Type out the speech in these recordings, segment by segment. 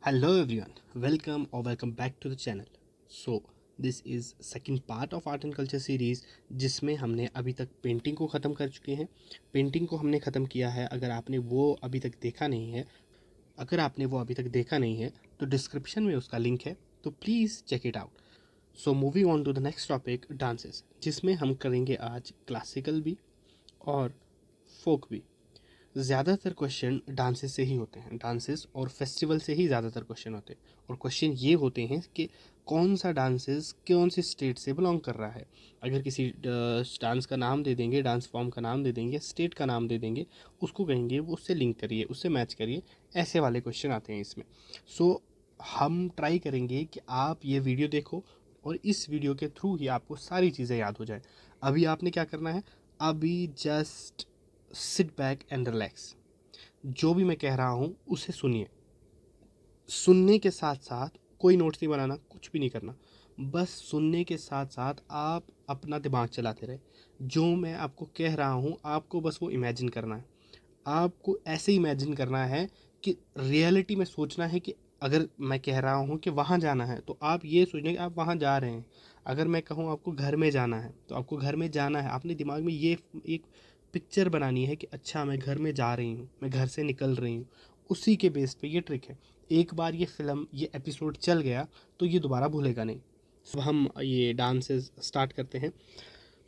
Hello everyone, welcome back to the channel. So this is second part of art and culture series जिसमें हमने अभी तक painting को ख़त्म कर चुके हैं. पेंटिंग को हमने ख़त्म किया है. अगर आपने वो अभी तक देखा नहीं है तो डिस्क्रिप्शन में उसका लिंक है, तो please check it out. So moving on to the next topic, dances, जिसमें हम करेंगे आज क्लासिकल भी और फोक भी. ज़्यादातर क्वेश्चन डांसेस से ही होते हैं. डांसेस और फेस्टिवल से ही ज़्यादातर क्वेश्चन होते हैं. और क्वेश्चन ये होते हैं कि कौन सा डांसेस कौन सी स्टेट से बिलोंग कर रहा है. अगर किसी डांस का नाम दे देंगे, डांस फॉर्म का नाम दे देंगे, स्टेट का नाम दे देंगे, उसको कहेंगे वो उससे लिंक करिए, उससे मैच करिए. ऐसे वाले क्वेश्चन आते हैं इसमें. सो हम ट्राई करेंगे कि आप ये वीडियो देखो और इस वीडियो के थ्रू ही आपको सारी चीज़ें याद हो जाए. अभी आपने क्या करना है, अभी just sit back and relax. जो भी मैं कह रहा हूँ उसे सुनिए. सुनने के साथ साथ कोई नोट्स नहीं बनाना, कुछ भी नहीं करना. बस सुनने के साथ साथ आप अपना दिमाग चलाते रहे. जो मैं आपको कह रहा हूँ आपको बस वो इमेजिन करना है. आपको ऐसे इमेजिन करना है कि रियलिटी में सोचना है कि अगर मैं कह रहा हूँ कि वहाँ जाना है तो आप ये सोचना कि आप वहाँ जा रहे हैं. अगर मैं कहूँ आपको घर में जाना है तो आपको घर में जाना है. आपने दिमाग में ये एक पिक्चर बनानी है कि अच्छा मैं घर में जा रही हूँ, मैं घर से निकल रही हूँ. उसी के बेस पे ये ट्रिक है. एक बार ये फिल्म, ये एपिसोड चल गया तो ये दोबारा भूलेगा नहीं. अब हम ये डांसेस स्टार्ट करते हैं.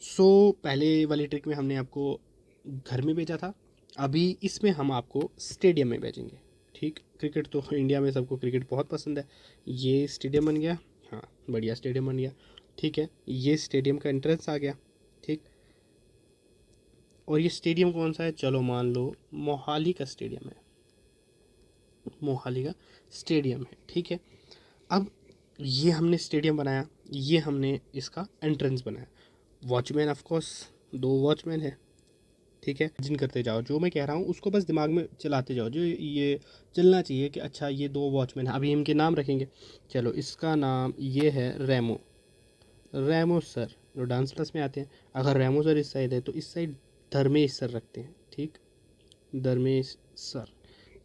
पहले वाली ट्रिक में हमने आपको घर में भेजा था. अभी इसमें हम आपको स्टेडियम में भेजेंगे. ठीक, क्रिकेट तो इंडिया में सबको क्रिकेट बहुत पसंद है. ये स्टेडियम बन गया. हाँ, बढ़िया स्टेडियम बन गया. ठीक है, ये स्टेडियम का एंट्रेंस आ गया. ठीक, और ये स्टेडियम कौन सा है, चलो मान लो मोहाली का स्टेडियम है. मोहाली का स्टेडियम है. ठीक है, अब ये हमने स्टेडियम बनाया, ये हमने इसका एंट्रेंस बनाया. वॉचमैन ऑफ कोर्स, दो वॉचमैन है. ठीक है, जिन करते जाओ, जो मैं कह रहा हूँ उसको बस दिमाग में चलाते जाओ. जो ये चलना चाहिए कि अच्छा ये दो वॉचमैन है. अभी इनके नाम रखेंगे. चलो, इसका नाम ये है रेमो. रेमो सर जो डांस क्लास में आते हैं. अगर रेमो सर इस साइड है तो इस साइड धर्मेश सर रखते हैं. ठीक, धर्मेश सर.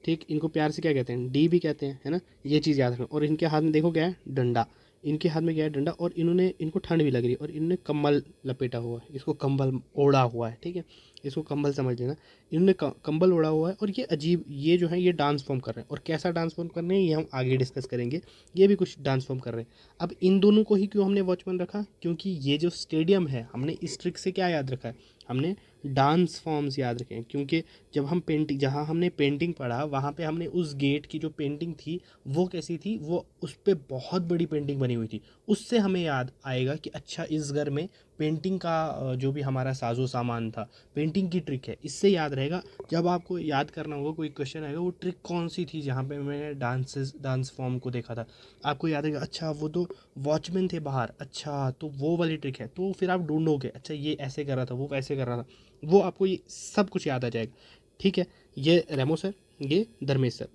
ठीक, इनको प्यार से क्या कहते हैं, डी भी कहते हैं, है ना. ये चीज़ याद रखना. और इनके हाथ में देखो क्या है, डंडा. इनके हाथ में क्या है, डंडा. और इन्होंने, इनको ठंड भी लग रही है और इन्होंने कंबल लपेटा हुआ है. इसको कंबल ओढ़ा हुआ है. ठीक है, इसको कंबल समझ लेना. इन्होंने कंबल ओढ़ा हुआ है और ये अजीब, ये जो है ये डांस फॉर्म कर रहे हैं. और कैसा डांस फॉर्म कर रहे हैं ये हम आगे डिस्कस करेंगे. ये भी कुछ डांस फॉर्म कर रहे हैं. अब इन दोनों को ही क्यों हमने वॉचमैन रखा, क्योंकि ये जो स्टेडियम है हमने इस ट्रिक से क्या याद रखा है, हमने डांस फॉर्म्स याद रखे हैं. क्योंकि जब हम पेंटिंग, जहाँ हमने पेंटिंग पढ़ा वहाँ पे हमने उस गेट की जो पेंटिंग थी वो कैसी थी, वो उस पर बहुत बड़ी पेंटिंग बनी हुई थी. उससे हमें याद आएगा कि अच्छा इस घर में पेंटिंग का जो भी हमारा साजो सामान था, पेंटिंग की ट्रिक है. इससे याद रहेगा. जब आपको याद करना होगा, कोई क्वेश्चन आएगा, वो ट्रिक कौन सी थी जहाँ पे मैंने डांस फॉर्म को देखा था, आपको याद आएगा. अच्छा वो तो वॉचमैन थे बाहर, अच्छा तो वो वाली ट्रिक है. तो फिर आप ढूंढोगे, अच्छा ये ऐसे कर रहा था, वो वैसे कर रहा था. वो आपको ये सब कुछ याद आ जाएगा. ठीक है, ये रेमो सर, ये धर्मेश सर,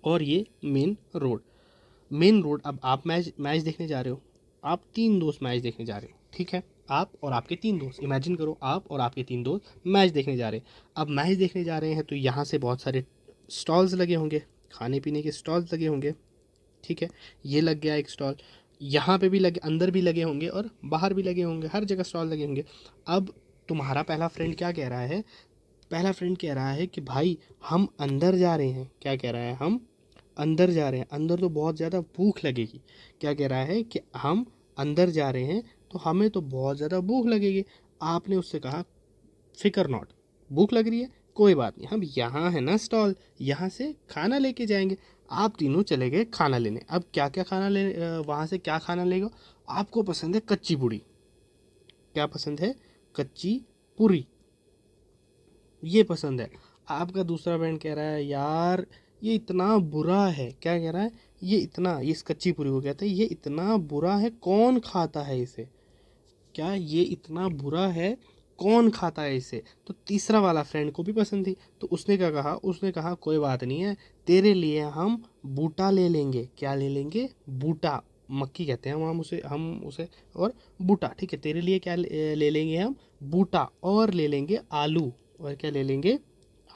और ये मेन रोड. अब आप मैच मैच देखने जा रहे हो. आप तीन दोस्त मैच देखने जा रहे हो. ठीक है, आप और आपके तीन दोस्त, इमेजिन करो आप और आपके तीन दोस्त मैच देखने जा रहे हैं. अब मैच देखने जा रहे हैं तो यहाँ से बहुत सारे स्टॉल्स लगे होंगे, खाने पीने के स्टॉल्स लगे होंगे. ठीक है, ये लग गया एक स्टॉल. यहाँ पे भी लगे, अंदर भी लगे होंगे और बाहर भी लगे होंगे, हर जगह स्टॉल लगे होंगे. अब तुम्हारा पहला फ्रेंड क्या कह रहा है, पहला फ्रेंड कह रहा है कि भाई हम अंदर जा रहे हैं. क्या कह रहा है, हम अंदर जा रहे हैं, अंदर तो बहुत ज़्यादा भूख लगेगी. क्या कह रहा है कि हम अंदर जा रहे हैं तो हमें तो बहुत ज़्यादा भूख लगेगी. आपने उससे कहा फिकर नॉट, भूख लग रही है, कोई बात नहीं, हम यहाँ है ना स्टॉल, यहाँ से खाना लेके जाएंगे. आप तीनों चले गए खाना लेने. अब क्या क्या खाना ले, वहाँ से क्या खाना लेगा. आपको पसंद है कच्ची पूड़ी. क्या पसंद है, कच्ची पूरी, ये पसंद है. आपका दूसरा फ्रेंड कह रहा है यार ये इतना बुरा है. क्या कह रहा है, ये इतना, ये इस कच्ची पूरी को कहते हैं, ये इतना बुरा है कौन खाता है इसे. क्या ये इतना बुरा है, कौन खाता है इसे. तो तीसरा वाला फ्रेंड को भी पसंद थी. तो उसने क्या कहा, उसने कहा कोई बात नहीं है, तेरे लिए हम बूटा ले लेंगे. क्या ले लेंगे, बूटा. मक्की कहते हैं हम उसे और बूटा. ठीक है, तेरे लिए क्या ले लेंगे हम, बूटा. और ले लेंगे आलू. और क्या ले लेंगे,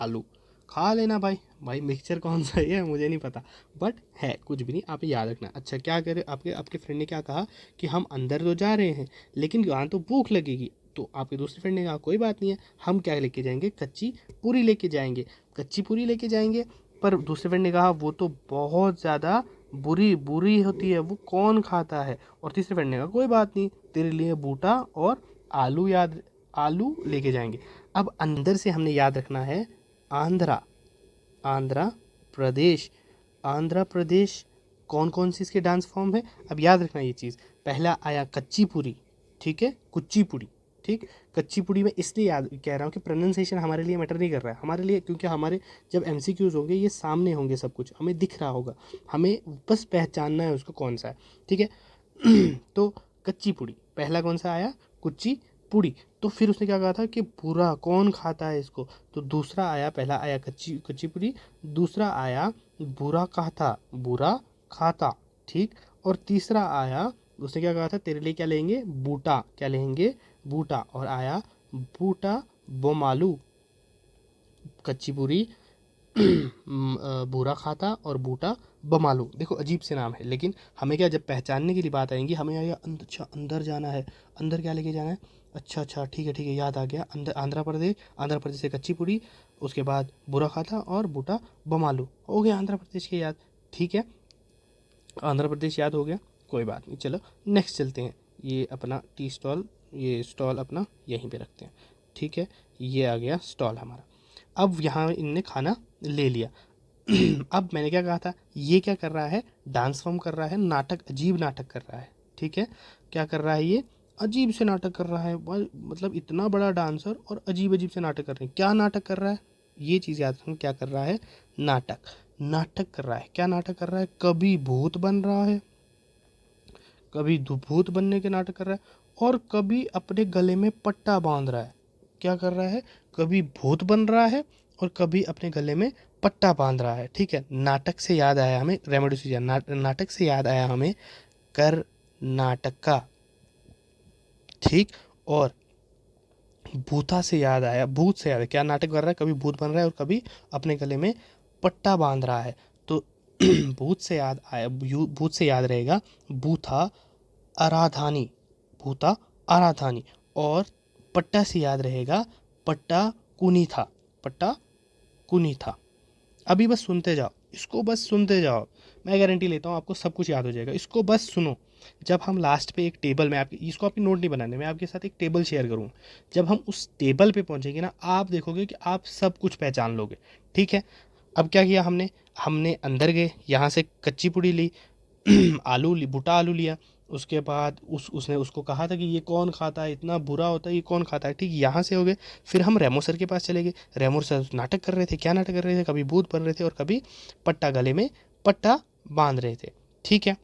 आलू. खा लेना भाई। भाई मिक्सचर कौन सा है मुझे नहीं पता, बट है कुछ भी नहीं, आप याद रखना। अच्छा क्या करे, आपके आपके फ्रेंड ने क्या कहा कि हम अंदर तो जा रहे हैं लेकिन वहाँ तो भूख लगेगी। तो आपके दूसरे फ्रेंड ने कहा कोई बात नहीं है, हम क्या लेके जाएंगे, कच्ची पूरी लेके जाएंगे, कच्ची पूरी लेके जाएंगे। पर दूसरे फ्रेंड ने कहा वो तो बहुत ज़्यादा बुरी बुरी होती है, वो कौन खाता है। और तीसरे फ्रेंड ने कहा कोई बात नहीं, तेरे लिए बूटा और आलू याद, आलू लेके जाएंगे। अब अंदर से हमने याद रखना है आंध्रा, आंध्रा प्रदेश, आंध्र प्रदेश। कौन कौन सी इसके डांस फॉर्म है, अब याद रखना ये चीज़। पहला आया कच्ची पूरी, ठीक है, कुचिपुड़ी, ठीक। कच्ची पूड़ी में इसलिए याद कह रहा हूँ कि प्रोनाउंसिएशन हमारे लिए मैटर नहीं कर रहा है, हमारे लिए, क्योंकि हमारे जब एमसीक्यूज होंगे ये सामने होंगे, सब कुछ हमें दिख रहा होगा, हमें बस पहचानना है उसको कौन सा है, ठीक है। तो कच्ची पूड़ी पहला कौन सा आया, कुच्ची पूड़ी। तो फिर उसने क्या कहा था कि बुरा कौन खाता है इसको, तो दूसरा आया, पहला आया कच्ची कच्ची पूड़ी, दूसरा आया बुरा खाता, बुरा खाता, ठीक। और तीसरा आया, उसने क्या कहा था, तेरे लिए क्या लेंगे, बूटा, क्या लेंगे, बूटा। और आया बूटा बोमालू, कच्ची पूरी, बूरा खाता और बूटा बमालू। देखो अजीब से नाम है, लेकिन हमें क्या, जब पहचानने के लिए बात आएंगी हमें आएगा अच्छा अंदर जाना है, अंदर क्या लेके जाना है, अच्छा अच्छा ठीक है याद आ गया, अंदर आंध्र प्रदेश, आंध्र प्रदेश से कच्ची पूरी, उसके बाद बुरा खाता और बूटा बमालू, हो गया आंध्र प्रदेश के याद, ठीक है। आंध्र प्रदेश याद हो गया, कोई बात नहीं, चलो नेक्स्ट चलते हैं। ये अपना टी स्टॉल, ये स्टॉल अपना यहीं पे रखते हैं, ठीक है। ये आ गया स्टॉल हमारा। अब यहाँ इनने खाना ले लिया। अब मैंने क्या कहा था, ये क्या कर रहा है, डांस फॉर्म कर रहा है, नाटक, अजीब नाटक कर रहा है, ठीक है। क्या कर रहा है ये, अजीब से नाटक कर रहा है, मतलब इतना बड़ा डांसर और अजीब अजीब से नाटक कर रहे हैं, क्या नाटक कर रहा है, ये चीज़ याद रखना, क्या कर रहा है, नाटक, नाटक कर रहा है। क्या नाटक कर रहा है, कभी भूत बन रहा है, कभी भूत बनने के नाटक कर रहा है, और कभी अपने गले में पट्टा बांध रहा है। क्या कर रहा है, कभी भूत बन रहा है और कभी अपने गले में पट्टा बांध रहा है, ठीक है। नाटक से याद आया हमें, रेमेडी, नाटक से याद आया हमें कर्नाटक का, ठीक। और भूता से याद आया, भूत से याद है, क्या नाटक कर रहा है, कभी भूत बन रहा है और कभी अपने गले में पट्टा बांध रहा है। तो भूत से याद आया, भूत से याद रहेगा भूथा आराधानी, भूता आराधानी। और पट्टा से याद रहेगा पट्टा कुनी था, पट्टा कुनी था। अभी बस सुनते जाओ, इसको बस सुनते जाओ, मैं गारंटी लेता हूँ आपको सब कुछ याद हो जाएगा, इसको बस सुनो। जब हम लास्ट पे एक टेबल में, आपके इसको आपकी नोट नहीं बनाने, मैं आपके साथ एक टेबल शेयर करूँ, जब हम उस टेबल पे पहुँचेंगे ना, आप देखोगे कि आप सब कुछ पहचान लोगे, ठीक है। अब क्या किया हमने, हमने अंदर गए, यहाँ से कच्ची पूड़ी ली, आलू ली, बूटा आलू लिया, उसके बाद उसने उसको कहा था कि ये कौन खाता है, इतना बुरा होता है, ये कौन खाता है, ठीक। यहाँ से हो गए, फिर हम रेमो सर के पास चले गए, रेमो सर नाटक कर रहे थे, क्या नाटक कर रहे थे, कभी भूत बन रहे थे और कभी पट्टा, गले में पट्टा बांध रहे थे, ठीक है।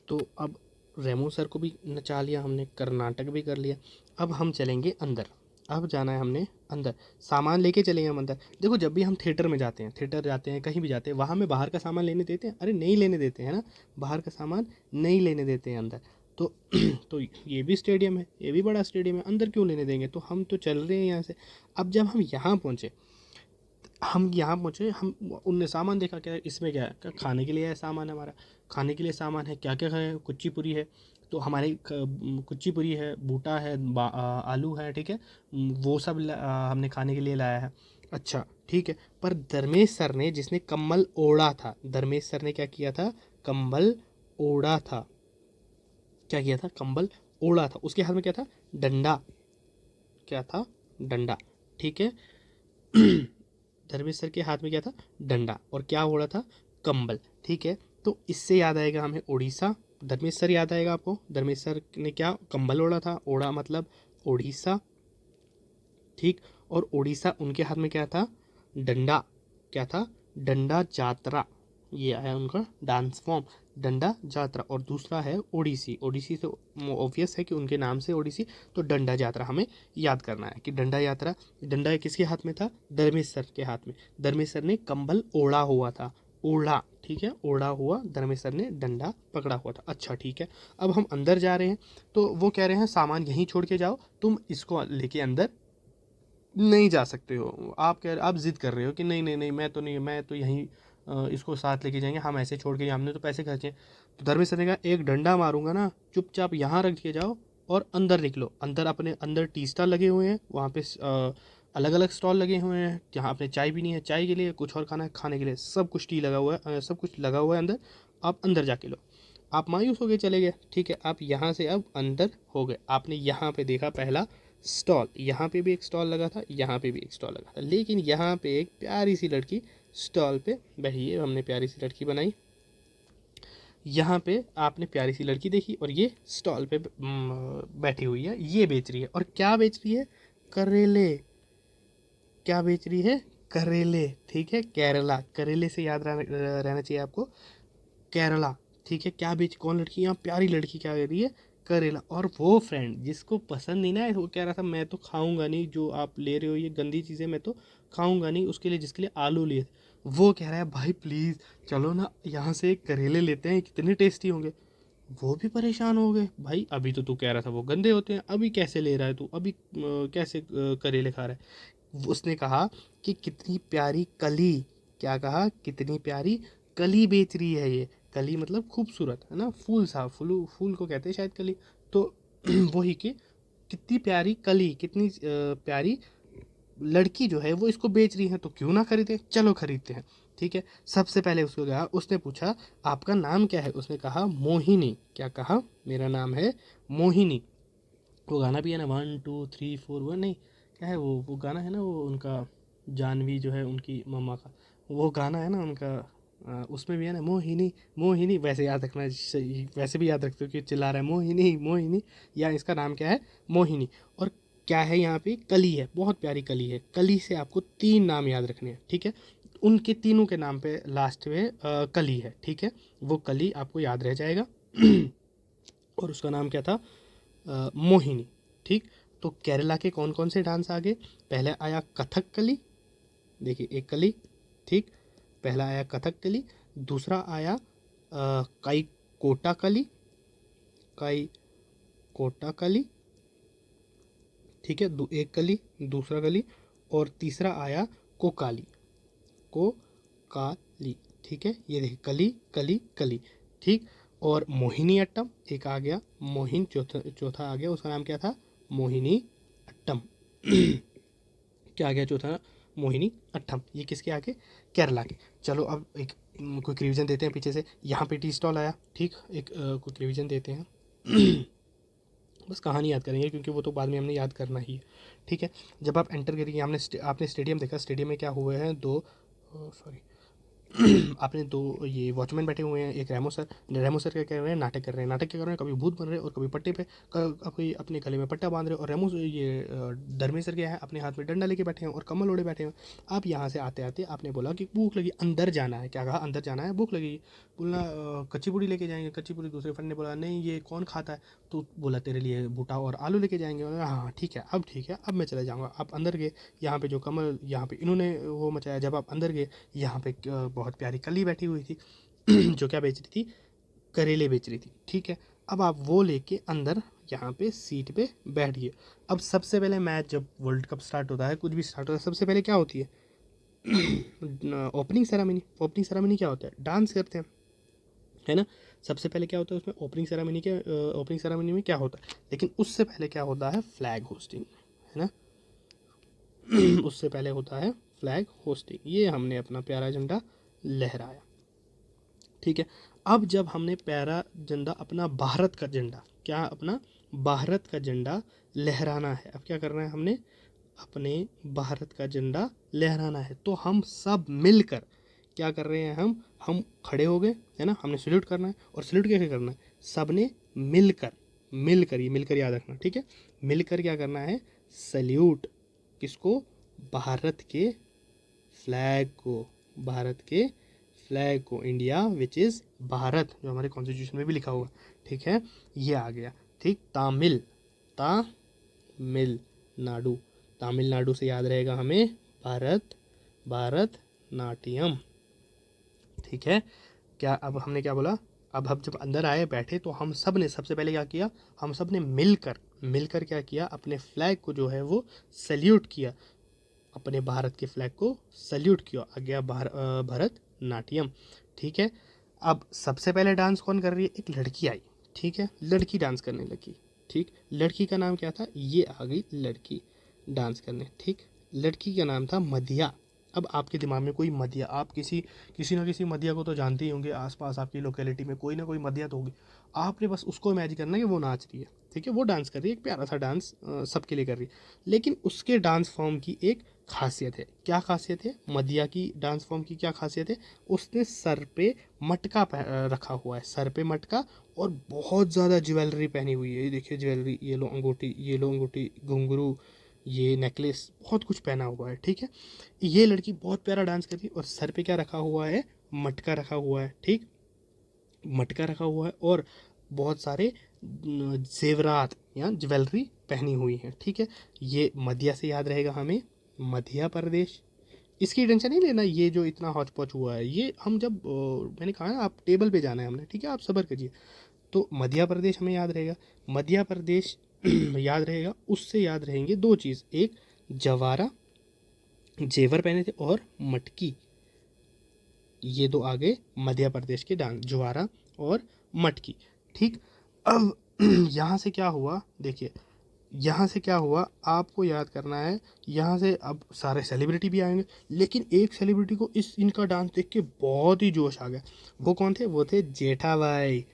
तो अब रेमो सर को भी नचा लिया हमने, कर्नाटक भी कर लिया। अब हम चलेंगे अंदर, अब जाना है हमने अंदर, सामान लेके चलेंगे हम अंदर। देखो जब भी हम थिएटर में जाते हैं, थिएटर जाते हैं, कहीं भी जाते हैं, वहाँ में बाहर का सामान लेने देते हैं, अरे नहीं लेने देते हैं ना, बाहर का सामान नहीं लेने देते हैं अंदर। तो तो ये भी स्टेडियम है, ये भी बड़ा स्टेडियम है, अंदर क्यों लेने देंगे, तो हम तो चल रहे हैं यहाँ से। अब जब हम यहाँ पहुँचे, हम यहाँ पहुँचे, हम उनने सामान देखा, क्या इसमें क्या है, क्या खाने के लिए है सामान, हमारा खाने के लिए सामान है, क्या क्या है, कुच्ची पूरी है, तो हमारी कुच्ची पूरी है, बूटा है, आलू है, ठीक है, वो सब हमने खाने के लिए लाया है। अच्छा ठीक है, पर धर्मेश सर ने, जिसने कम्बल ओढ़ा था, धर्मेश सर ने क्या किया था, कंबल ओढ़ा था, क्या किया था, कंबल ओढ़ा था, उसके हाथ में क्या था, डंडा, क्या था, डंडा, ठीक है। धर्मेश सर के हाथ में क्या था, डंडा, और क्या ओढ़ा था, कंबल, ठीक है। तो इससे याद आएगा हमें उड़ीसा, धर्मेश सर याद आएगा आपको, धर्मेश सर ने क्या कंबल ओढ़ा था, ओढ़ा मतलब उड़ीसा, ठीक। और उड़ीसा, उनके हाथ में क्या था, डंडा, क्या था, डंडा जात्रा, ये आया उनका डांस फॉर्म, डंडा जात्रा। और दूसरा है ओडिसी, ओडिसी तो ऑब्वियस है कि उनके नाम से ओडिसी, तो डंडा यात्रा हमें याद करना है कि डंडा यात्रा, डंडा किसके हाथ में था, धर्मेश सर के हाथ में, धर्मेश सर ने कंबल ओढ़ा हुआ था, ओढ़ा, ठीक है, ओढ़ा हुआ, धर्मेश सर ने डंडा पकड़ा हुआ था। अच्छा ठीक है, अब हम अंदर जा रहे हैं, तो वो कह रहे हैं सामान यहीं छोड़ के जाओ, तुम इसको लेके अंदर नहीं जा सकते हो। आप जिद कर रहे हो कि नहीं नहीं नहीं, मैं तो नहीं, मैं तो यहीं इसको साथ लेके जाएंगे, हम ऐसे छोड़ के, हमने तो पैसे खर्चे। तो धर्मेश्वर ने कहा एक डंडा मारूंगा ना, चुपचाप यहाँ रख के जाओ और अंदर निकलो। अंदर अपने अंदर टी स्टॉल लगे हुए हैं, वहाँ पे अलग अलग स्टॉल लगे हुए हैं, जहाँ आपने चाय पीनी है चाय के लिए, कुछ और खाना है खाने के लिए, सब कुछ टी लगा हुआ है, सब कुछ लगा हुआ है अंदर, आप अंदर जाके लो। आप मायूस हो गए, चले गए। ठीक है, आप यहाँ से अब अंदर हो गए, आपने यहाँ पे देखा पहला स्टॉल, यहाँ पे भी एक स्टॉल लगा था, यहाँ पे भी एक स्टॉल लगा था, लेकिन यहाँ पे एक प्यारी सी लड़की स्टॉल पे बैठी है, हमने प्यारी सी लड़की बनाई। यहाँ पे आपने प्यारी सी लड़की देखी और ये स्टॉल पे बैठी हुई है, ये बेच रही है। और क्या बेच रही है? करेले। क्या बेच रही है? करेले। ठीक है, केरला, करेले से याद रहना चाहिए आपको, केरला। ठीक है, क्या बेच, कौन लड़की, यहाँ प्यारी लड़की क्या कर रही है? करेला। और वो फ्रेंड जिसको पसंद नहीं ना, वो कह रहा था मैं तो खाऊंगा नहीं, जो आप ले रहे हो ये गंदी चीज़ें मैं तो खाऊंगा नहीं, उसके लिए जिसके लिए आलू लिए थे, वो कह रहा है भाई प्लीज़ चलो ना यहाँ से करेले लेते हैं, कितने टेस्टी होंगे। वो भी परेशान हो गए, भाई अभी तो तू कह रहा था वो गंदे होते हैं, अभी कैसे ले रहा है तू, अभी कैसे करेले खा रहा है। उसने कहा कि कितनी प्यारी कली, क्या कहा? कितनी प्यारी कली बेच रही है ये। कली मतलब खूबसूरत, है ना, फूल सा, फूल को कहते हैं शायद कली। तो वही कि कितनी प्यारी कली, कितनी प्यारी लड़की जो है वो इसको बेच रही है, तो क्यों ना खरीदे, चलो खरीदते हैं। ठीक है, सबसे पहले उसको कहा, उसने पूछा आपका नाम क्या है? उसने कहा मोहिनी। क्या कहा? मेरा नाम है मोहिनी। वो गाना भी है ना, 1 2 3 4 1, नहीं क्या है वो गाना है ना, वो उनका जानवी जो है उनकी मम्मा का, वो गाना है ना उनका, उसमें भी है ना मोहिनी मोहिनी, वैसे याद रखना, वैसे भी याद रखते हो कि चिल्ला रहा है मोहिनी मोहिनी, या इसका नाम क्या है? मोहिनी। और क्या है यहाँ पे? कली है, बहुत प्यारी कली है। कली से आपको 3 नाम याद रखने हैं। ठीक है, उनके तीनों के नाम पे लास्ट में कली है। ठीक है, वो कली आपको याद रह जाएगा। और उसका नाम क्या था? मोहिनी। ठीक, तो केरला के कौन कौन से डांस आ गए? पहले आया कथकली, देखिए एक कली। ठीक, पहला आया कथकली, दूसरा आया काई कोटा कली, काई कोटा कली। ठीक है, एक कली, दूसरा कली, और तीसरा आया कोकाली, कोकाली। ठीक है, ये देखिए कली कली कली। ठीक, और मोहिनी अट्टम एक आ गया, मोहिन चौथा चौथा आ गया, उसका नाम क्या था? मोहिनी अट्टम। क्या आ गया चौथा? मोहिनी अट्टम। ये किसके आगे? केरला के। चलो अब एक क्विक रिवीजन देते हैं पीछे से। यहाँ पे टी स्टॉल आया, ठीक, एक क्विक रिवीजन देते हैं। बस कहानी याद करेंगे क्योंकि वो तो बाद में हमने याद करना ही है। ठीक है, जब आप एंटर करेंगे, आपने स्टेडियम देखा, स्टेडियम में क्या हुए हैं? दो, सॉरी, आपने दो ये वॉचमैन बैठे हुए हैं, एक रेमो सर क्या कर रहे हैं? नाटक कर रहे हैं। नाटक क्या कर रहे हैं? कभी भूत बन रहे हैं और कभी पट्टे पे, कभी अपने गले में पट्टा बांध रहे हैं। और धर्मेश सर क्या है, अपने हाथ में डंडा लेके बैठे हैं और कमल ओढ़े बैठे हैं। आप यहाँ से आते आते आपने बोला कि भूख लगी, अंदर जाना है। क्या कहा? अंदर जाना है, भूख लगी। बोलना कच्ची पूड़ी लेके जाएंगे, कच्ची पूड़ी। दूसरे फ्रेंड ने बोला नहीं ये कौन खाता है, तो बोला तेरे लिए बूटा और आलू लेके जाएंगे। बोला हाँ ठीक है, अब ठीक है, अब मैं चले जाऊँगा। आप अंदर गए, यहाँ पे जो कमल, यहाँ पे इन्होंने वो मचाया। जब आप अंदर गए, यहाँ पे बहुत प्यारी कली बैठी हुई थी, जो क्या बेच रही थी? करेले बेच रही थी। ठीक है, अब आप वो लेके अंदर यहाँ पे सीट पे बैठ गए। अब सबसे पहले मैच, जब वर्ल्ड कप स्टार्ट होता है, कुछ भी स्टार्ट होता है, सबसे पहले क्या होती है? Opening ceremony. ओपनिंग सेरेमनी क्या होता है? डांस करते हैं, है ना। सबसे पहले क्या होता है उसमें? ओपनिंग सेरेमनी के, ओपनिंग सेरेमनी में क्या होता है? लेकिन उससे पहले क्या होता है? फ्लैग होस्टिंग, है ना। उससे पहले होता है फ्लैग होस्टिंग। ये हमने अपना प्यारा झंडा लहराया। ठीक है, अब जब हमने प्यारा झंडा, अपना भारत का झंडा, क्या अपना भारत का झंडा लहराना है, अब क्या करना है? हमने अपने भारत का झंडा लहराना है। तो हम सब मिलकर क्या कर रहे हैं? हम खड़े हो गए, है ना, हमने सल्यूट करना है। और सल्यूट कैसे करना है? सब ने मिलकर, मिलकर, ये मिलकर याद रखना, ठीक है। मिलकर क्या करना है? सल्यूट। किसको? भारत के फ्लैग को, भारत के फ्लैग को, इंडिया विच इज़ भारत, जो हमारे कॉन्स्टिट्यूशन में भी लिखा हुआ। ठीक है, ये आ गया। ठीक, तामिल, तामिल नाडु, तमिलनाडु से याद रहेगा हमें भारत, भारत नाट्यम। ठीक है, क्या अब हमने क्या बोला? अब हम जब अंदर आए बैठे तो हम सब ने सबसे पहले क्या किया? हम सब ने मिलकर, मिलकर क्या किया? अपने फ्लैग को जो है वो सल्यूट किया। अपने भारत के फ्लैग को सल्यूट किया, आ गया भरतनाट्यम। ठीक है, अब सबसे पहले डांस कौन कर रही है, एक लड़की आई। ठीक है, लड़की डांस करने लगी। ठीक, लड़की का नाम क्या था, ये आ गई लड़की डांस करने। ठीक, लड़की का नाम था मधिया। अब आपके दिमाग में कोई मधिया, आप किसी किसी ना किसी मधिया को तो जानते ही होंगे, आसपास आपकी लोकेलिटी में कोई ना कोई मधिया तो होगी। आपने बस उसको इमेजिन करना है कि वो नाच रही है। ठीक है, वो डांस कर रही है, एक प्यारा सा डांस सबके लिए कर रही है। लेकिन उसके डांस फॉर्म की एक खासियत है। क्या खासियत है, मदिया की डांस फॉर्म की क्या खासियत है, उसने सर पे मटका रखा हुआ है, सर पे मटका, और बहुत ज़्यादा ज्वेलरी पहनी हुई है। ये देखिए ज्वेलरी, ये लो अंगूठी, घुंघरू, ये नेकलेस, बहुत कुछ पहना हुआ है। ठीक है, ये लड़की बहुत प्यारा डांस कर रही है और सर पे क्या रखा हुआ है, मटका रखा हुआ है। ठीक, मटका रखा हुआ है और बहुत सारे जेवरात या ज्वेलरी पहनी हुई है। ठीक है, ये मध्य से याद रहेगा हमें, मध्य प्रदेश। इसकी टेंशन नहीं लेना, ये जो इतना हौच पौच हुआ है ये हम जब मैंने कहा ना आप टेबल पे जाना है हमने। ठीक है, आप सब्र करिए। तो मध्य प्रदेश हमें याद रहेगा, मध्य प्रदेश याद रहेगा, उससे याद रहेंगे दो चीज़, एक जवारा, जेवर पहने थे, और मटकी। ये दो आगे मध्य प्रदेश के डांस, ज्वारा और मटकी। ठीक, अब यहाँ से क्या हुआ, देखिए यहाँ से क्या हुआ आपको याद करना है। यहाँ से अब सारे सेलिब्रिटी भी आएंगे, लेकिन एक सेलिब्रिटी को इस इनका डांस देख के बहुत ही जोश आ गया। वो कौन थे, वो थे जेठा भाई,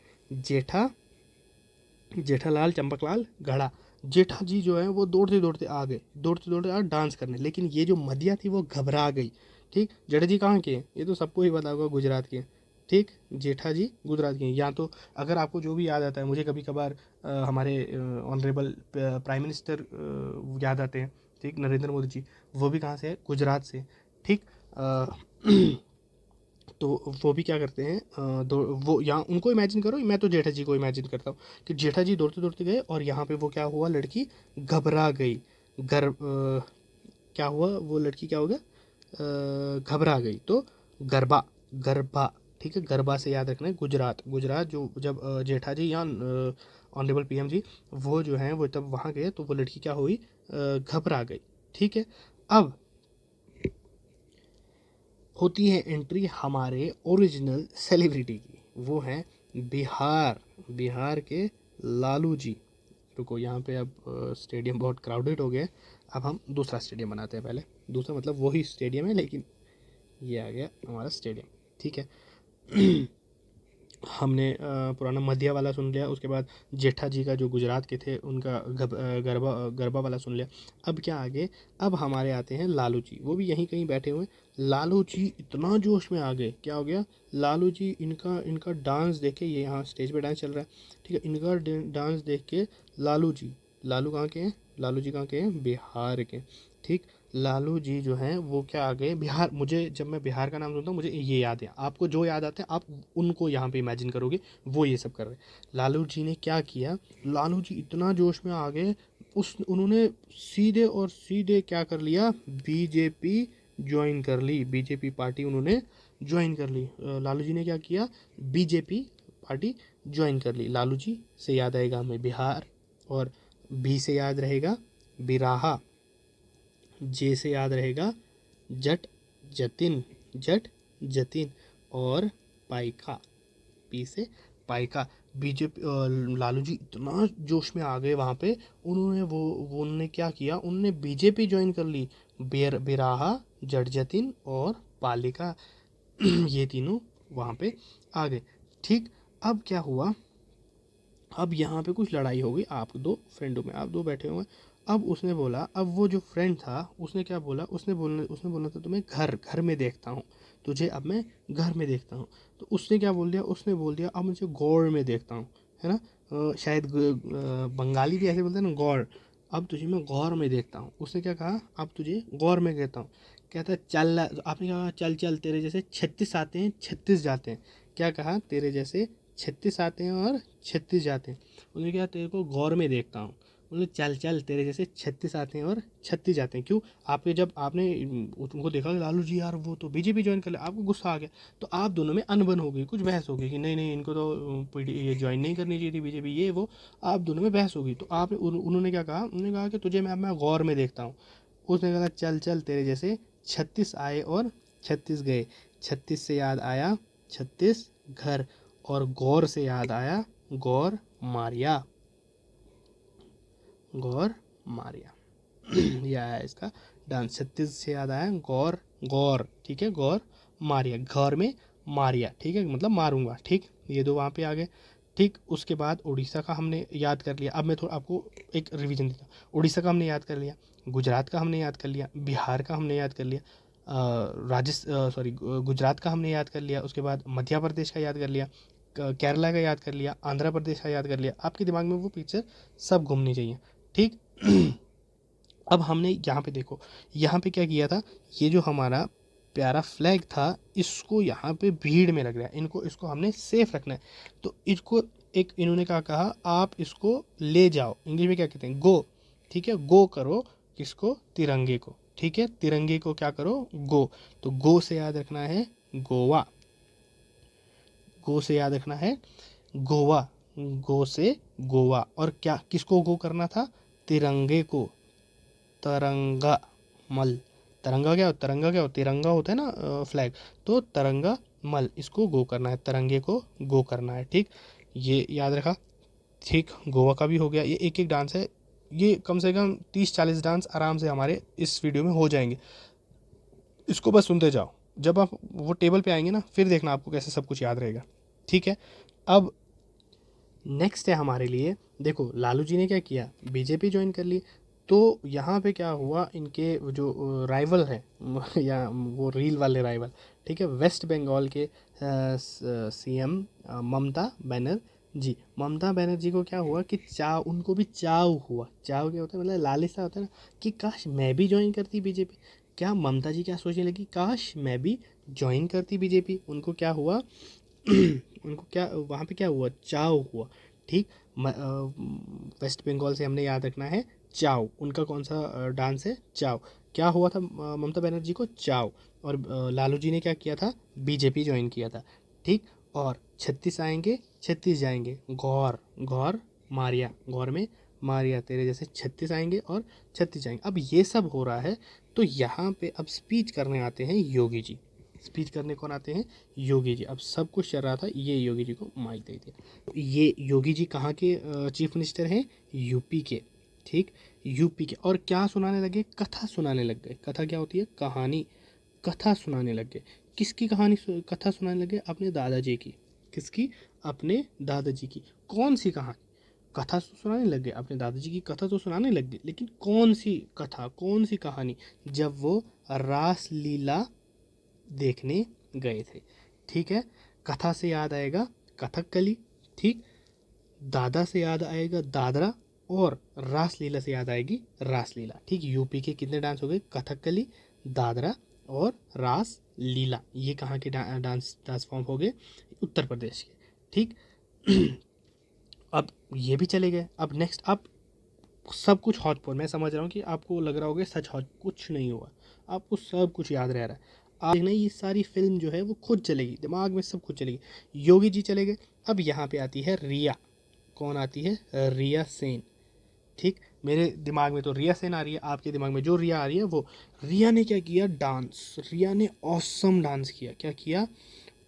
जेठालाल चंपकलाल गढ़ा। जेठा जी जो है वो दौड़ते दौड़ते आ गए, दौड़ते दौड़ते आ डांस करने, लेकिन ये जो मदिया थी वो घबरा गई। ठीक, जेठा जी कहाँ के हैं, ये तो सबको ही पता होगा, गुजरात के। ठीक, जेठा जी गुजरात के हैं। या तो अगर आपको जो भी याद आता है, मुझे कभी कभार हमारे ऑनरेबल प्राइम मिनिस्टर याद आते हैं। ठीक, नरेंद्र मोदी जी, वो भी कहाँ से है, गुजरात से। ठीक, तो वो भी क्या करते हैं, वो यहाँ उनको इमेजिन करो, मैं तो जेठा जी को इमेजिन करता हूँ कि जेठा जी दौड़ते दौड़ते गए और यहाँ पे वो क्या हुआ, लड़की घबरा गई। क्या हुआ, वो लड़की क्या हो गया, घबरा गई। तो गरबा, गरबा। ठीक है, गरबा से याद रखना है गुजरात, गुजरात जो जब जेठा जी या ऑनरेबल पीएम जी वो जो हैं वो तब वहाँ गए तो वो लड़की क्या हुई, घबरा गई। ठीक है, अब होती है एंट्री हमारे ओरिजिनल सेलिब्रिटी की, वो हैं बिहार, बिहार के लालू जी। रुको, यहाँ पे अब स्टेडियम बहुत क्राउडेड हो गया है, अब हम दूसरा स्टेडियम बनाते हैं। पहले दूसरा मतलब वही स्टेडियम है, लेकिन ये आ गया हमारा स्टेडियम। ठीक है, हमने पुराना मध्या वाला सुन लिया, उसके बाद जेठा जी का जो गुजरात के थे उनका गरबा गरबा वाला सुन लिया। अब क्या आगे, अब हमारे आते हैं लालू जी, वो भी यहीं कहीं बैठे हुए हैं। लालू जी इतना जोश में आ गए, क्या हो गया, लालू जी इनका इनका डांस देखे, ये यहाँ स्टेज पे डांस चल रहा है। ठीक है, इनका डांस देख के लालू जी, लालू कहाँ के हैं, लालू जी कहाँ के हैं, बिहार के। ठीक, लालू जी जो हैं वो क्या आ गए बिहार, मुझे जब मैं बिहार का नाम सुनता हूँ मुझे ये याद है, आपको जो याद आते हैं आप उनको यहाँ पे इमेजिन करोगे, वो ये सब कर रहे हैं। लालू जी ने क्या किया, लालू जी इतना जोश में आ गए, उस उन्होंने सीधे और सीधे क्या कर लिया, बीजेपी ज्वाइन कर ली, बीजेपी पार्टी उन्होंने ज्वाइन कर ली। लालू जी ने क्या किया, बीजेपी पार्टी ज्वाइन कर ली। लालू जी से याद आएगा हमें बिहार, और बी से याद रहेगा बिराहा, जे से याद रहेगा जट जतिन, जट जतिन, और पाइका, पी से पाइका। बीजेपी लालू जी इतना जोश में आ गए वहाँ पे, उन्होंने वो उन्होंने क्या किया, उन्होंने बीजेपी ज्वाइन कर ली। बिराहा, जट जतिन और पालिका ये तीनों वहाँ पे आ गए। ठीक, अब क्या हुआ, अब यहाँ पे कुछ लड़ाई हो गई, आप दो फ्रेंडों में, आप दो बैठे हुए हैं। अब उसने बोला, अब वो जो फ्रेंड था उसने क्या बोला, उसने बोला था तुम्हें घर घर में देखता हूँ, तुझे अब मैं घर में देखता हूँ। तो उसने क्या बोल दिया, उसने बोल दिया अब मुझे गौर में देखता हूँ, है ना, शायद बंगाली भी ऐसे बोलते हैं ना, गौर, अब तुझे मैं गौर में देखता हूँ। उसने क्या कहा, अब तुझे गौर में कहता हूँ। कहता है चल, आपने कहा चल चल तेरे जैसे 36 आते हैं 36 जाते हैं। क्या कहा, तेरे जैसे 36 आते हैं और 36 जाते हैं। उन्होंने कहा तेरे को गौर में देखता हूँ। बोले चल चल तेरे जैसे 36 आते हैं और 36 जाते हैं। क्यों, आपके जब आपने तुमको देखा कि लालू जी यार वो तो बीजेपी ज्वाइन कर ले, आपको गुस्सा आ गया, तो आप दोनों में अनबन हो गई, कुछ बहस हो गई कि नहीं नहीं इनको तो ये ज्वाइन नहीं करनी चाहिए थी बीजेपी, ये वो, आप दोनों में बहस हो गई। तो आप उन्होंने क्या कहा, उन्होंने कहा कि तुझे मैं गौर में देखता हूँ। उसने कहा चल चल तेरे जैसे 36 आए और 36 गए। 36 से याद आया 36 घर, और गौर से याद आया गौर मारिया, गौर मारिया। यह आया इसका डांस। 36 से याद आया गौर, गौर, ठीक है, गौर मारिया, घर में मारिया, ठीक है, मतलब मारूंगा, ठीक। ये दो वहाँ पे आ गए, ठीक। उसके बाद उड़ीसा का हमने याद कर लिया। अब मैं थोड़ा आपको एक रिवीजन देता हूँ। उड़ीसा का हमने याद कर लिया, गुजरात का हमने याद कर लिया, बिहार का हमने याद कर लिया, गुजरात का हमने याद कर लिया। उसके बाद मध्य प्रदेश का याद कर लिया, केरला का याद कर लिया, आंध्र प्रदेश का याद कर लिया। आपके दिमाग में वो पिक्चर सब घूमनी चाहिए, ठीक। अब हमने यहाँ पे देखो, यहाँ पे क्या किया था, ये जो हमारा प्यारा फ्लैग था इसको यहाँ पे भीड़ में लग रहा है, इनको इसको हमने सेफ रखना है। तो इसको एक इन्होंने क्या कहा, आप इसको ले जाओ, इंग्लिश में क्या कहते हैं, गो, ठीक है, गो करो किसको, तिरंगे को, ठीक है, तिरंगे को क्या करो, गो। तो गो से याद रखना है गोवा, गो से याद रखना है गोवा, गो से गोवा। और क्या किसको गो करना था, तिरंगे को, तरंगा मल, तिरंगा क्या हो, तिरंगा होता है ना फ्लैग, तो तिरंगा मल, इसको गो करना है, तिरंगे को गो करना है, ठीक। ये याद रखा, ठीक। गोवा का भी हो गया। ये एक एक डांस है, ये कम से कम 30-40 डांस आराम से हमारे इस वीडियो में हो जाएंगे। इसको बस सुनते जाओ, जब आप वो टेबल पे आएंगे ना फिर देखना आपको कैसे सब कुछ याद रहेगा, ठीक है। अब नेक्स्ट है हमारे लिए, देखो लालू जी ने क्या किया, बीजेपी ज्वाइन कर ली। तो यहाँ पे क्या हुआ, इनके जो राइवल हैं या वो रील वाले राइवल, ठीक है, वेस्ट बंगाल के सीएम ममता बनर्जी, ममता बनर्जी को क्या हुआ कि चाव, उनको भी चाव हुआ। चाव क्या होता है, मतलब लालसा होता है ना, कि काश मैं भी ज्वाइन करती बीजेपी। क्या ममता जी क्या सोचने लगी, काश मैं भी ज्वाइन करती बीजेपी। उनको क्या हुआ उनको क्या वहाँ पे क्या हुआ, चाव हुआ, ठीक। वेस्ट बंगाल से हमने याद रखना है चाव, उनका कौन सा डांस है, चाव। क्या हुआ था ममता बनर्जी को, चाव। और लालू जी ने क्या किया था, बीजेपी ज्वाइन किया था, ठीक। और 36 आएंगे 36 जाएंगे, गौर, गौर मारिया, गौर में मारिया, तेरे जैसे 36 आएंगे और 36 जाएंगे। अब ये सब हो रहा है, तो यहाँ पे अब स्पीच करने आते हैं योगी जी। स्पीच करने कौन आते हैं, योगी जी। अब सब कुछ चल रहा था, ये योगी जी को माइक दे दिया। तो ये योगी जी कहाँ के चीफ मिनिस्टर हैं, यूपी के, ठीक, यूपी के। और क्या सुनाने लगे, कथा सुनाने लग गए। कथा क्या होती है, कहानी, कथा सुनाने लग गए। किसकी कहानी कथा सुनाने लगे, अपने दादाजी की। किसकी, अपने दादाजी की। कौन सी कहानी, कथा तो सुनाने लग गए, अपने दादाजी की कथा तो सुनाने लग गए, लेकिन कौन सी कथा, कौन सी कहानी, जब वो रास लीला देखने गए थे, ठीक है। कथा से याद आएगा कथकली, ठीक। दादा से याद आएगा दादरा, और रासलीला से याद आएगी रासलीला, ठीक। यूपी के कितने डांस हो गए, कथकली, दादरा और रास लीला। ये कहाँ के डांस फॉर्म हो गए, उत्तर प्रदेश के, ठीक। अब ये भी चले गए। अब नेक्स्ट, अब सब कुछ हौज, मैं समझ रहा हूँ कि आपको लग रहा होगा सच हौज, कुछ नहीं हुआ, आपको सब कुछ याद रह रहा है। आप देखना ये सारी फिल्म जो है वो खुद चलेगी, दिमाग में सब कुछ चलेगी। योगी जी चले गए। अब यहाँ पे आती है रिया। कौन आती है, रिया सेन, ठीक। मेरे दिमाग में तो रिया सेन आ रही है, आपके दिमाग में जो रिया आ रही है वो। रिया ने क्या किया, डांस, रिया ने ऑसम डांस किया। क्या किया,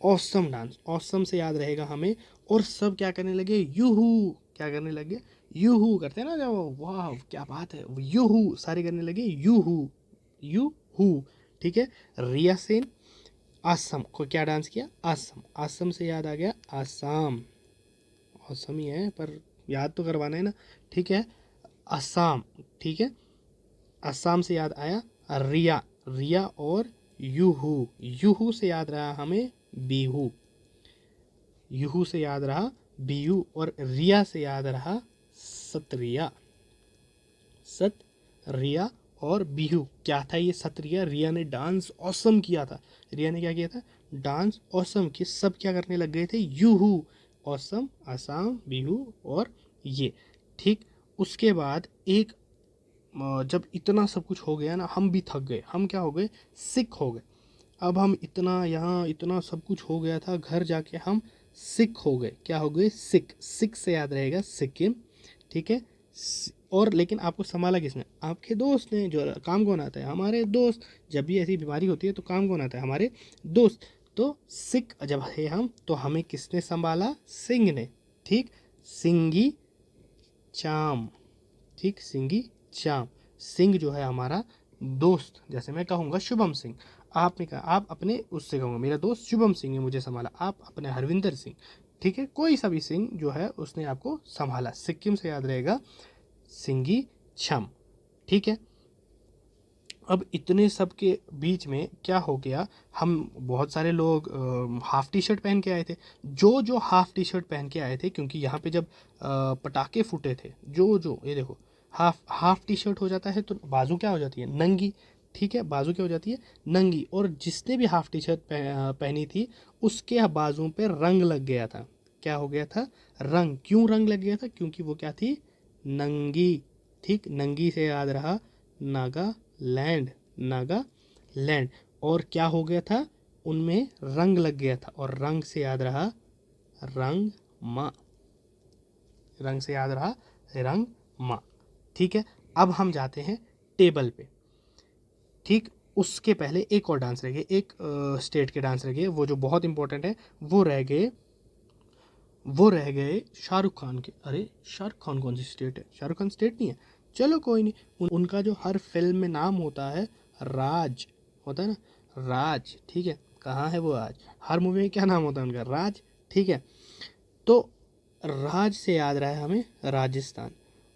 ऑसम डांस। ऑसम से याद रहेगा हमें। और सब क्या करने लगे, यूहू, क्या करने लगे, यूहू करते हैं ना जब, वाह क्या बात है, यूहू सारे करने लगे, यूहू, यूहू, ठीक है। रिया सेन, असम को क्या डांस किया, असम। असम से याद आ गया असम, असम ही है पर याद तो करवाना है ना, ठीक है, असम, ठीक है। असम से याद आया रिया, रिया और यूहू। यूहू से याद रहा हमें बीहू, यूहू से याद रहा बीहू। और रिया से याद रहा सत्रिया, सत्रिया और बिहू। क्या था ये सत्रिया, रिया ने डांस ऑसम किया था। रिया ने क्या किया था, डांस ऑसम कि सब क्या करने लग गए थे, यूहू, ऑसम, असम, बिहू और ये, ठीक। उसके बाद एक जब इतना सब कुछ हो गया ना, हम भी थक गए, हम क्या हो गए, सिक हो गए। अब हम इतना यहाँ इतना सब कुछ हो गया था, घर जाके हम सिक हो गए। क्या हो गए, सिक, सिक से याद रहेगा सिक्किम, ठीक है, और लेकिन आपको संभाला किसने? आपके दोस्त ने। जो काम कौन आता है? हमारे दोस्त। जब भी ऐसी बीमारी होती है तो काम कौन आता है? हमारे दोस्त। तो सिक जब है हम, तो हमें किसने संभाला? सिंह ने। ठीक, सिंगी चाम। ठीक, सिंगी चाम। सिंह जो है हमारा दोस्त। जैसे मैं कहूँगा शुभम सिंह, आपने कहा, आप अपने उससे कहूँगा मेरा दोस्त शुभम सिंह ने मुझे संभाला, आप अपने हरविंदर सिंह। ठीक है, कोई सा भी सिंह जो है उसने आपको संभाला। सिक्किम से याद रहेगा सिंगी छम। ठीक है, अब इतने सब के बीच में क्या हो गया, हम बहुत सारे लोग हाफ टी शर्ट पहन के आए थे। जो हाफ टी शर्ट पहन के आए थे, क्योंकि यहाँ पे जब पटाखे फूटे थे, जो ये देखो, हाफ हाफ टी शर्ट हो जाता है तो बाजू क्या हो जाती है? नंगी। ठीक है, बाजू क्या हो जाती है? नंगी। और जिसने भी हाफ टी शर्ट पहनी थी उसके बाजू पे रंग लग गया था। क्या हो गया था? रंग। क्यों रंग लग गया था? क्योंकि वो क्या थी? नंगी। ठीक, नंगी से याद रहा नागालैंड। नागालैंड। और क्या हो गया था? उनमें रंग लग गया था, और रंग से याद रहा रंग माँ। रंग से याद रहा रंग माँ। ठीक है, अब हम जाते हैं टेबल पे। ठीक, उसके पहले एक और डांस रह गए, एक स्टेट के डांस रह गए, वो जो बहुत इंपॉर्टेंट है। वो रह गए शाहरुख खान के। अरे शाहरुख खान कौन सी स्टेट है? शाहरुख खान स्टेट नहीं है। चलो कोई नहीं, उनका जो हर फिल्म में नाम होता है राज, होता है ना, राज। ठीक है, कहाँ है वो आज? हर मूवी में क्या नाम होता है उनका? राज। ठीक है, तो राज से याद रहा है हमें राजस्थान।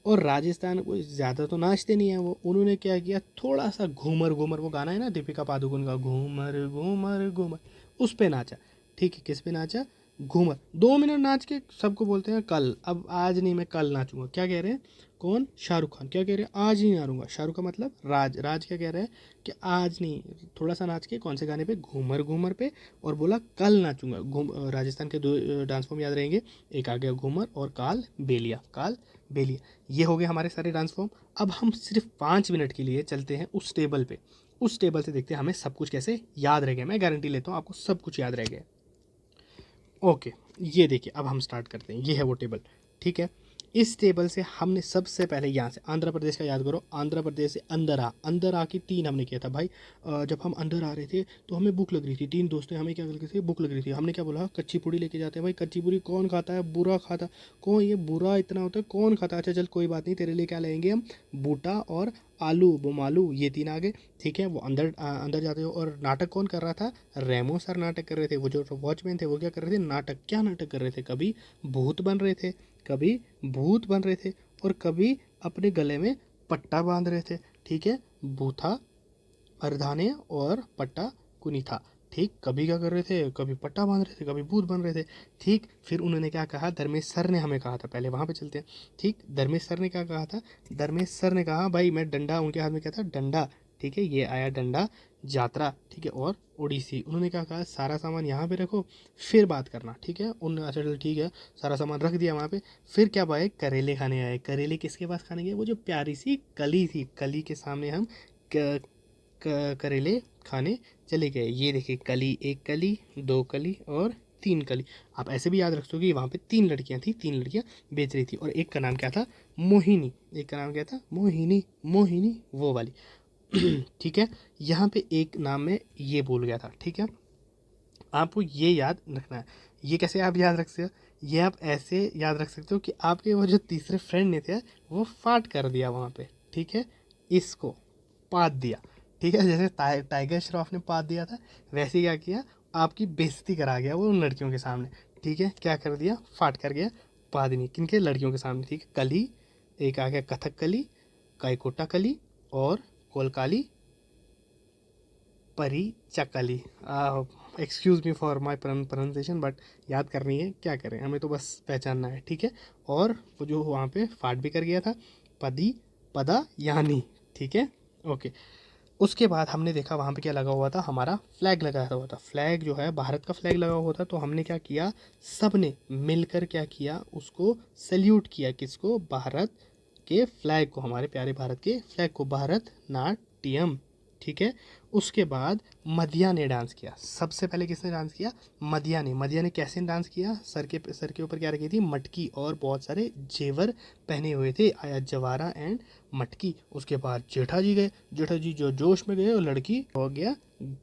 और राजस्थान कोई ज़्यादा तो नाचते नहीं है वो। उन्होंने क्या किया, थोड़ा सा घूमर घूमर, वो गाना है ना दीपिका पादुकोण का, घूमर घूमर घूमर, उस पे नाचा। ठीक है, किस पे नाचा? घूमर। 2 मिनट नाच के सबको बोलते हैं कल, अब आज नहीं, मैं कल नाचूंगा। क्या कह रहे हैं? कौन? शाहरुख खान। क्या कह रहे हैं? आज नहीं नाचूंगा। शाहरुख का मतलब राज। राज क्या कह रहे हैं? कि आज नहीं, थोड़ा सा नाच के, कौन से गाने पे? घूमर घूमर पे। और बोला कल नाचूंगा। राजस्थान के 2 डांस फॉर्म याद रहेंगे, एक आ गया घूमर और काल बेलिया। काल बेलिया, ये हो गए हमारे सारे डांस फॉर्म। अब हम सिर्फ 5 मिनट के लिए चलते हैं उस टेबल पे। उस टेबल से देखते हैं हमें सब कुछ कैसे याद रह गया। मैं गारंटी लेता हूँ आपको सब कुछ याद रह गया। ओके, ये देखिए, अब हम स्टार्ट करते हैं। ये है वो टेबल। ठीक है, इस टेबल से हमने सबसे पहले यहाँ से आंध्र प्रदेश का याद करो। आंध्र प्रदेश से अंदर आ के 3 हमने किया था भाई। जब हम अंदर आ रहे थे तो हमें भूख लग रही थी। 3 दोस्त हैं, हमें क्या लग रही थी? भूख लग रही थी। हमने क्या बोला? कच्ची पूड़ी लेके जाते हैं भाई। कच्ची पूड़ी कौन खाता है? बुरा खाता। कौन ये बुरा इतना होता है? कौन खाता है? अच्छा चल कोई बात नहीं, तेरे लिए क्या लेंगे हम? बूटा और आलू बोमालू, ये 3 आ गए। ठीक है, वो अंदर जाते हो। और नाटक कौन कर रहा था? रेमो सर नाटक कर रहे थे। वो जो वॉचमैन थे वो क्या कर रहे थे? नाटक। क्या नाटक कर रहे थे? कभी भूत बन रहे थे, कभी भूत बन रहे थे, और कभी अपने गले में पट्टा बांध रहे थे। ठीक है, बूथा अर्धाने और पट्टा कुनीथा। ठीक, कभी क्या कर रहे थे? कभी पट्टा बांध रहे थे, कभी भूत बन रहे थे। ठीक, फिर उन्होंने क्या कहा? धर्मेश सर ने हमें कहा था, पहले वहां पे चलते हैं। ठीक, धर्मेश सर ने क्या कहा था? धर्मेश सर ने कहा भाई मैं डंडा, उनके हाथ में क्या था? डंडा। ठीक है, ये आया डंडा जात्रा। ठीक है, और ओडिसी। उन्होंने क्या कहा? सारा सामान यहाँ पे रखो, फिर बात करना। ठीक है, उन अच्छा चल ठीक है, सारा सामान रख दिया वहाँ पे। फिर क्या भाई? करेले खाने आए। करेले किसके पास खाने गए? वो जो प्यारी सी कली थी, कली के सामने हम करेले खाने चले गए। ये देखिए, कली, एक कली, 2 कली और 3 कली। आप ऐसे भी याद रख सकोगे, वहाँ पे 3 लड़कियाँ थी, 3 लड़कियाँ बेच रही थी। और एक का नाम क्या था? मोहिनी। एक का नाम क्या था? मोहिनी। मोहिनी वो वाली। ठीक है, यहाँ पे एक नाम में ये भूल गया था। ठीक है, आपको ये याद रखना है। ये कैसे आप याद रख सकते हो? ये आप ऐसे याद रख सकते हो कि आपके वो जो तीसरे फ्रेंड ने थे वो फाट कर दिया वहाँ पे। ठीक है, इसको पाद दिया। ठीक है, जैसे टाइगर श्रॉफ ने पाद दिया था, वैसे क्या किया? आपकी बेइज्जती करा गया वो उन लड़कियों के सामने। ठीक है, क्या कर दिया? फाट कर गया। पादनी किनके? लड़कियों के सामने। ठीक है, कली, एक आ गया कथक कली, काइकोटा कली, और Kolkali Parichakali. Excuse me for my pronunciation, but याद करनी है, क्या करें, हमें तो बस पहचानना है। ठीक है, और वो जो वहाँ पे फाट भी कर गया था, पदी पदा यानी। ठीक है, ओके। उसके बाद हमने देखा वहाँ पे क्या लगा हुआ था? हमारा फ्लैग लगा हुआ था। फ्लैग जो है भारत का फ्लैग लगा हुआ था। तो हमने क्या किया? सब ने मिलकर क्या किया? उसको सल्यूट किया। किसको? भारत के फ्लैग को, हमारे प्यारे भारत के फ्लैग को। भारत नाट्यम। ठीक है। उसके बाद मदिया ने डांस किया। सबसे पहले किसने डांस किया? मदिया ने। मदिया ने कैसे डांस किया? सर के ऊपर क्या रखी थी? मटकी, और बहुत सारे जेवर पहने हुए थे, आया जवारा एंड मटकी। उसके बाद जेठा जी गए। जेठा जी जो जोश में गए और लड़की हो गया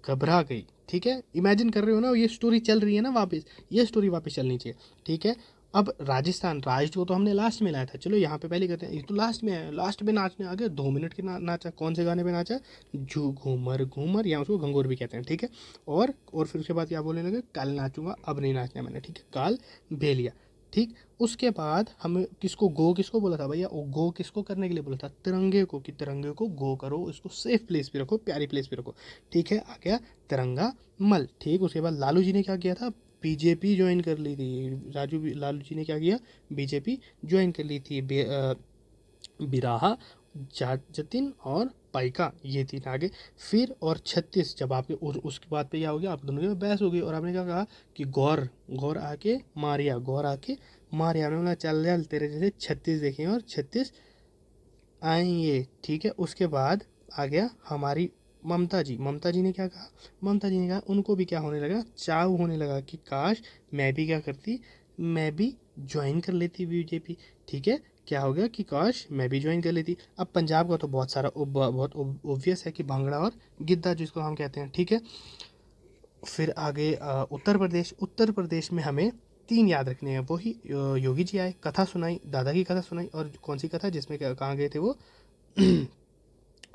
घबरा गई। ठीक है, इमेजिन कर रहे हो ना, ये स्टोरी चल रही है ना वापस, ये स्टोरी वापस चलनी चाहिए। ठीक है। अब राजस्थान, राज को तो हमने लास्ट में लाया था, चलो यहाँ पे पहले करते हैं, ये तो लास्ट में है। लास्ट में नाचने आ गए, 2 मिनट के नाचा। कौन से गाने पे नाचा? झू घूमर घूमर, या उसको घंगोर भी कहते हैं। ठीक है। और फिर उसके बाद क्या बोलने लगे? कल नाचूंगा, अब नहीं नाचना मैंने। ठीक है, काल भेलिया। ठीक। उसके बाद हमें किसको बोला था भैया? वो गो किसको करने के लिए बोला था? तिरंगे को, कि तिरंगे को गो करो, इसको सेफ प्लेस पे रखो, प्यारी प्लेस पे रखो। ठीक है, आ गया तिरंगा मल। ठीक। उसके बाद लालू जी ने क्या किया था? बीजेपी ज्वाइन कर ली थी। लालू जी ने क्या किया? बीजेपी ज्वाइन कर ली थी। बिराहा, जतिन और पाइका, ये तीन आगे। फिर और 36, जब आपके उसके बाद पे क्या हो गया? आप दोनों में बहस हो गई, और आपने क्या कहा कि गौर गौर आके मारिया, गौर आके मारिया। आपने बोला चल चल, तेरे जैसे 36 देखेंगे और 36 आएंगे। ठीक है। उसके बाद आ गया हमारी ममता जी। ममता जी ने क्या कहा? ममता जी ने कहा, उनको भी क्या होने लगा? चाव होने लगा कि काश मैं भी क्या करती, मैं भी ज्वाइन कर लेती बीजेपी। ठीक है। क्या हो गया कि काश मैं भी ज्वाइन कर लेती। अब पंजाब का तो बहुत सारा बहुत ओब्वियस है कि भांगड़ा और गिद्धा जिसको हम कहते हैं। ठीक है। फिर आगे उत्तर प्रदेश। उत्तर प्रदेश में हमें 3 याद रखने हैं। वही योगी जी आए, कथा सुनाई, दादा की कथा सुनाई, और कौन सी कथा जिसमें कहाँ गए थे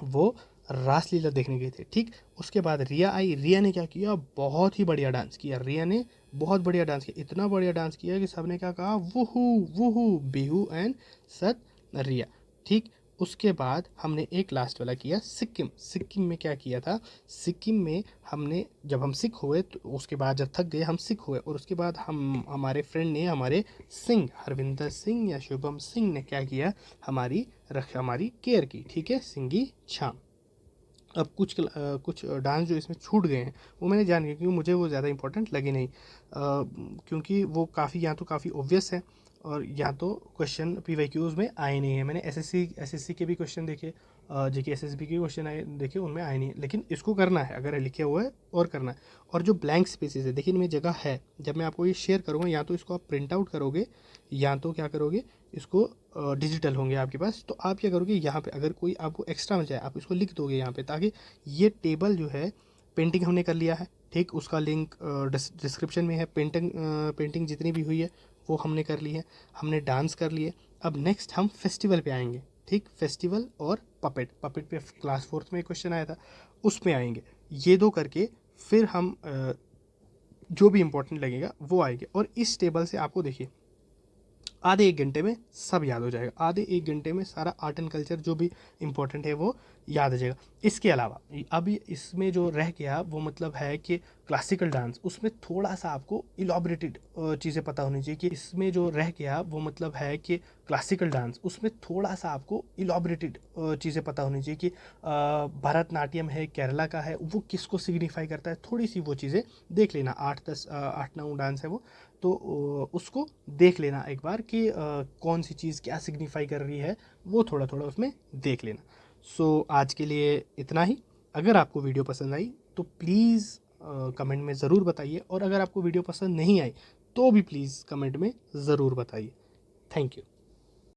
वो रासलीला देखने गए थे। ठीक। उसके बाद रिया आई। रिया ने क्या किया? बहुत ही बढ़िया डांस किया। रिया ने बहुत बढ़िया डांस किया, इतना बढ़िया डांस किया कि सबने क्या कहा? वूहू वूहू, बिहू एंड सत रिया। ठीक। उसके बाद हमने एक लास्ट वाला किया, सिक्किम। सिक्किम में क्या किया था? सिक्किम में हमने, जब हम सिख हुए तो उसके बाद जब थक गए हम सिख हुए, और उसके बाद हमारे फ्रेंड ने, हमारे सिंह, हरविंदर सिंह या शुभम सिंह ने क्या किया? हमारी केयर की। ठीक है, सिंगी छाम। अब कुछ डांस जो इसमें छूट गए हैं वो मैंने जान लिया, क्योंकि मुझे वो ज़्यादा इंपॉर्टेंट लगे नहीं, क्योंकि वो काफ़ी, या तो काफ़ी ऑब्वियस है, और या तो क्वेश्चन PYQs में आए नहीं है। मैंने एसएससी के भी क्वेश्चन देखे, जेके एसएसबी के क्वेश्चन आए देखे, उनमें आए नहीं, लेकिन इसको करना है अगर लिखे हुआ है, और करना है। और जो ब्लैंक स्पेसेस है, देखिए इनमें जगह है, जब मैं आपको ये शेयर करूँगा, या तो इसको आप प्रिंट आउट करोगे, या तो क्या करोगे, इसको डिजिटल होंगे आपके पास, तो आप क्या करोगे, यहाँ पे अगर कोई आपको एक्स्ट्रा में जाए, आप इसको लिख दोगे यहाँ पे, ताकि ये टेबल जो है, पेंटिंग हमने कर लिया है। ठीक। उसका लिंक डिस्क्रिप्शन में है। पेंटिंग जितनी भी हुई है वो हमने कर ली है। हमने डांस कर लिए। अब नेक्स्ट हम फेस्टिवल पे आएंगे। ठीक। फेस्टिवल और पपेट पे क्लास 4th में क्वेश्चन आया था, उसमें आएंगे। ये दो करके फिर हम जो भी इंपॉर्टेंट लगेगा वो आएंगे, और इस टेबल से आपको देखिए आधे 1 घंटे में सब याद हो जाएगा। आधे 1 घंटे में सारा आर्ट एंड कल्चर जो भी इम्पोर्टेंट है वो याद आ जाएगा। इसके अलावा अभी इसमें जो रह गया वो मतलब है कि क्लासिकल डांस, उसमें थोड़ा सा आपको इलॉबरेटेड चीज़ें पता होनी चाहिए। कि इसमें जो रह गया वो मतलब है कि क्लासिकल डांस, उसमें थोड़ा सा आपको इलॉबरेटेड चीज़ें पता होनी चाहिए, कि भरतनाट्यम है, केरला का है, वो किसको सिग्निफाई करता है, थोड़ी सी वो चीज़ें देख लेना। 8-9 डांस है वो, तो उसको देख लेना एक बार कि कौन सी चीज़ क्या सिग्निफाई कर रही है, वो थोड़ा थोड़ा उसमें देख लेना। सो आज के लिए इतना ही। अगर आपको वीडियो पसंद आई तो प्लीज़ कमेंट में ज़रूर बताइए, और अगर आपको वीडियो पसंद नहीं आई तो भी प्लीज़ कमेंट में ज़रूर बताइए। Thank you.